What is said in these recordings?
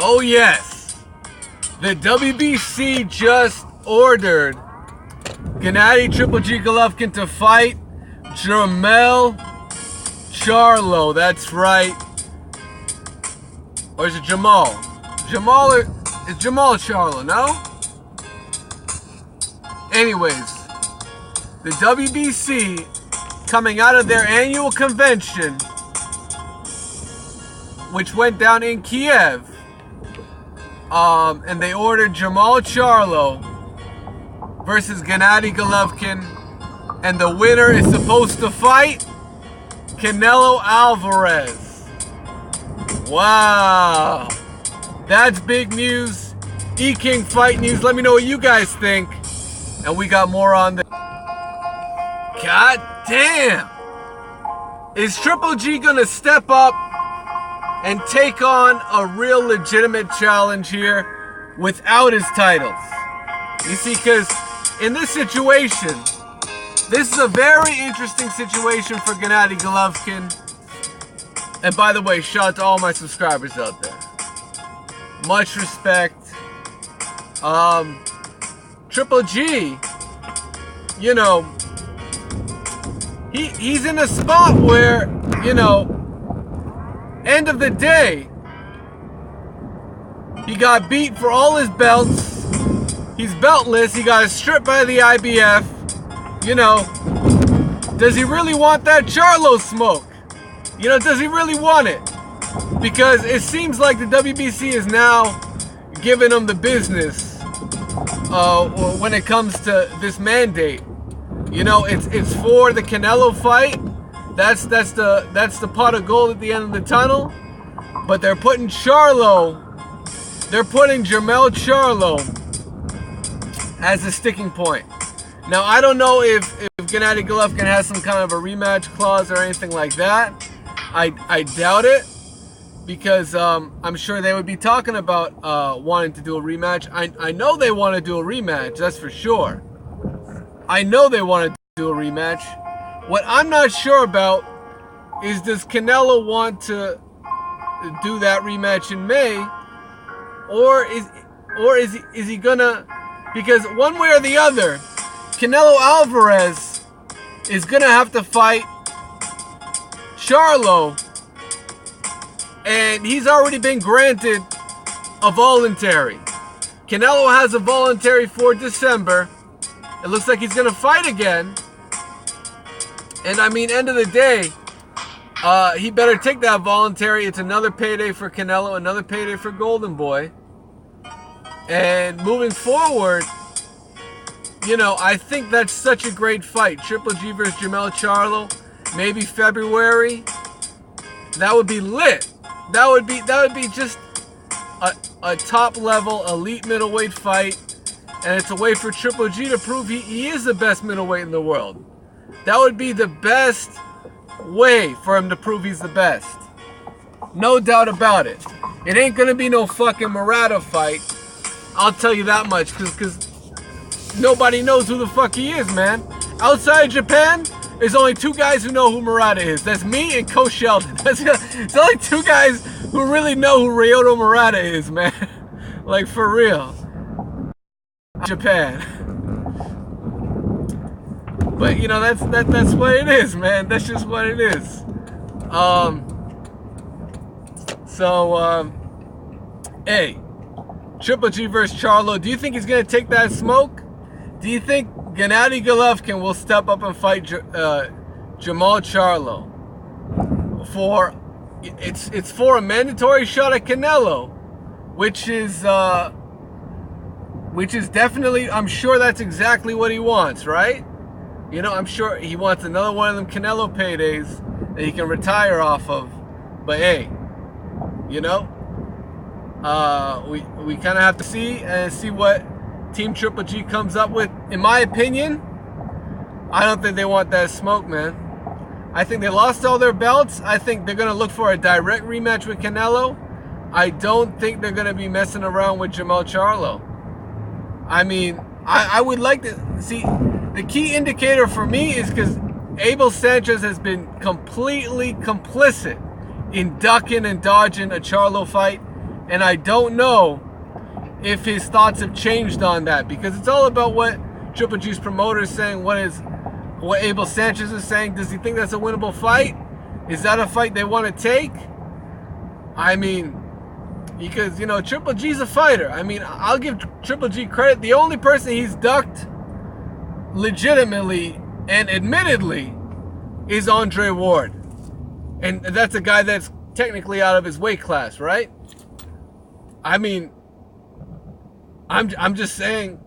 Oh yes, the WBC just ordered Gennady Triple G Golovkin to fight Jermall Charlo. That's right. Or is it Jermall? It's Jermall Charlo, no? Anyways, the WBC coming out of their annual convention, which went down in Kiev, and they ordered Jermall Charlo versus Gennady Golovkin, and the winner is supposed to fight Canelo Alvarez. Wow, that's big news. E-King Fight News. Let me know what you guys think, and we got more on this. God damn, is Triple G gonna step up and take on a real legitimate challenge here without his titles? You see, because in this situation, this is a very interesting situation for Gennady Golovkin. And by the way, shout out to all my subscribers out there. Much respect. Triple G, you know, he's in a spot where, you know, end of the day, he got beat for all his belts. He's beltless. He got stripped by the IBF. You know, does he really want that Charlo smoke? You know, does he really want it? Because it seems like the WBC is now giving him the business when it comes to this mandate. You know, it's for the Canelo fight. That's the pot of gold at the end of the tunnel. But they're putting Jermall Charlo as a sticking point. Now, I don't know if Gennady Golovkin has some kind of a rematch clause or anything like that. I doubt it, because I'm sure they would be talking about wanting to do a rematch. I know they want to do a rematch, that's for sure. I know they want to do a rematch. What I'm not sure about is, does Canelo want to do that rematch in May, or is he gonna? Because one way or the other, Canelo Alvarez is gonna have to fight Charlo, and he's already been granted a voluntary. Canelo has a voluntary for December. It looks like he's gonna fight again. And I mean, end of the day, he better take that voluntary. It's another payday for Canelo, another payday for Golden Boy. And moving forward, you know, I think that's such a great fight. Triple G versus Jermall Charlo, maybe February. That would be lit. That would be just a top level elite middleweight fight, and it's a way for Triple G to prove he is the best middleweight in the world. That would be the best way for him to prove he's the best. No doubt about it. It ain't gonna be no fucking Murata fight. I'll tell you that much, because nobody knows who the fuck he is, man. Outside Japan, there's only two guys who know who Murata is. That's me and Coach Sheldon. It's only two guys who really know who Ryoto Murata is, man. Like, for real. Japan. But, you know, that's what it is, man. That's just what it is. Hey, Triple G versus Charlo. Do you think he's gonna take that smoke? Do you think Gennady Golovkin will step up and fight Jermall Charlo it's for a mandatory shot at Canelo, which is definitely, I'm sure that's exactly what he wants, right? You know, I'm sure he wants another one of them Canelo paydays that he can retire off of. But hey, you know, we kind of have to see what Team Triple G comes up with. In my opinion, I don't think they want that smoke, man. I think they lost all their belts. I think they're going to look for a direct rematch with Canelo. I don't think they're going to be messing around with Jermall Charlo. I mean, I would like to see. The key indicator for me is because Abel Sanchez has been completely complicit in ducking and dodging a Charlo fight. And I don't know if his thoughts have changed on that, because it's all about what Triple G's promoter is saying, what Abel Sanchez is saying. Does he think that's a winnable fight? Is that a fight they want to take? I mean, because, you know, Triple G's a fighter. I mean, I'll give Triple G credit. The only person he's ducked legitimately and admittedly is Andre Ward. And that's a guy that's technically out of his weight class, right? I mean, I'm just saying,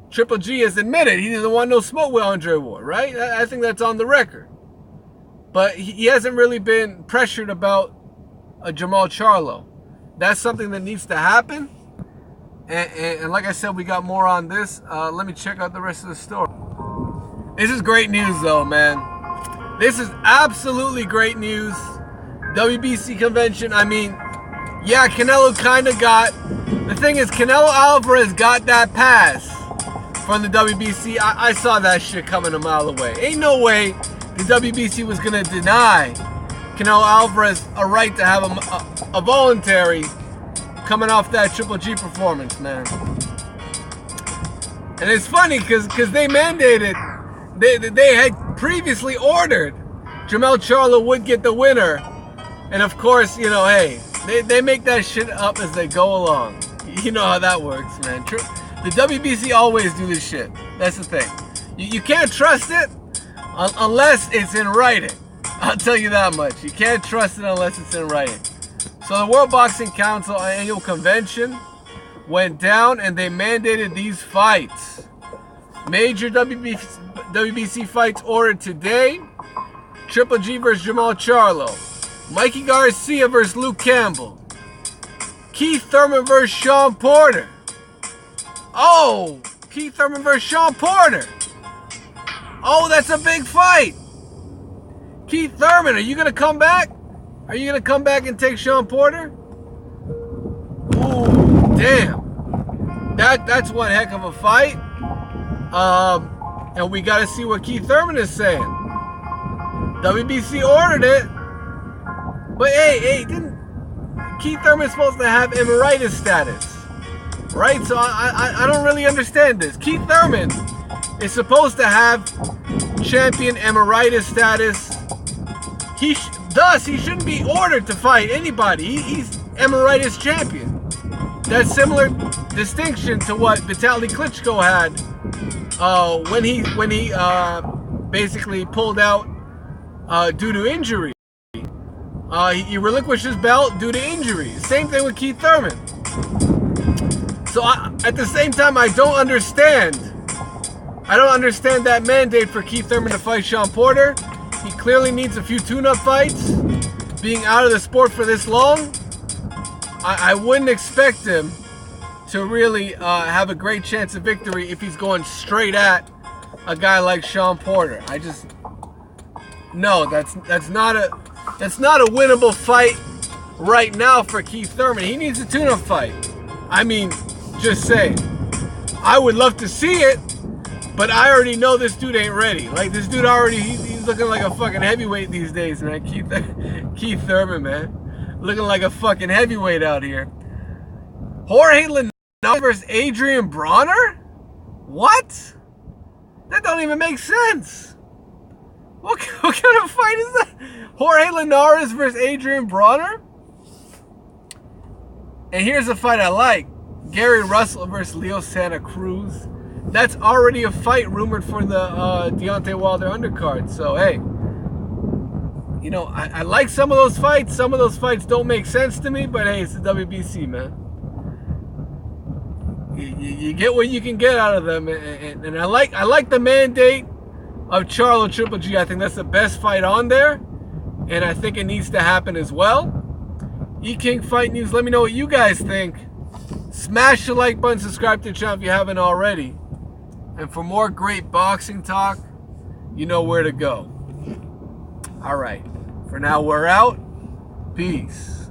Triple G has admitted he doesn't want no smoke with Andre Ward, right? I think that's on the record. But he hasn't really been pressured about Jermall Charlo. That's something that needs to happen. And like I said, we got more on this. Let me check out the rest of the story. This is great news, though, man. This is absolutely great news. WBC convention, I mean, yeah, Canelo kind of got... The thing is, Canelo Alvarez got that pass from the WBC. I saw that shit coming a mile away. Ain't no way the WBC was going to deny Canelo Alvarez a right to have a voluntary coming off that Triple G performance, man. And it's funny because they mandated, they had previously ordered Jermall Charlo would get the winner. And of course, you know, hey, they make that shit up as they go along. You know how that works, man. The WBC always do this shit. That's the thing. You can't trust it unless it's in writing. I'll tell you that much. You can't trust it unless it's in writing. So the World Boxing Council annual convention went down and they mandated these fights. Major WBC fights ordered today. Triple G versus Jermall Charlo. Mikey Garcia versus Luke Campbell. Keith Thurman versus Sean Porter. Oh, Keith Thurman versus Sean Porter. Oh, that's a big fight. Keith Thurman, are you going to come back? Are you going to come back and take Sean Porter? Ooh, damn. That's one heck of a fight. And we got to see what Keith Thurman is saying. WBC ordered it. But hey, didn't Keith Thurman supposed to have emeritus status? Right? So I don't really understand this. Keith Thurman is supposed to have champion emeritus status. Thus, he shouldn't be ordered to fight anybody. He's emeritus champion. That's similar distinction to what Vitaly Klitschko had when he basically pulled out due to injury. He relinquished his belt due to injury. Same thing with Keith Thurman. So at the same time, I don't understand that mandate for Keith Thurman to fight Sean Porter. He clearly needs a few tune-up fights. Being out of the sport for this long, I wouldn't expect him to really have a great chance of victory if he's going straight at a guy like Sean Porter. No, that's not a winnable fight right now for Keith Thurman. He needs a tune-up fight. I mean, just saying. I would love to see it, but I already know this dude ain't ready. Like, this dude already, he's looking like a fucking heavyweight these days, man. Keith Thurman, man. Looking like a fucking heavyweight out here. Jorge Linares versus Adrian Bronner? What? That don't even make sense. What kind of fight is that? Jorge Linares versus Adrian Bronner? And here's a fight I like. Gary Russell versus Leo Santa Cruz. That's already a fight rumored for the Deontay Wilder undercard. So, hey, you know, I like some of those fights. Some of those fights don't make sense to me, but hey, it's the WBC, man. You get what you can get out of them, and I like the mandate of Charlo Triple G. I think that's the best fight on there, and I think it needs to happen as well. E-King Fight News, let me know what you guys think. Smash the like button, subscribe to the channel if you haven't already. And for more great boxing talk, you know where to go. All right, for now we're out. Peace.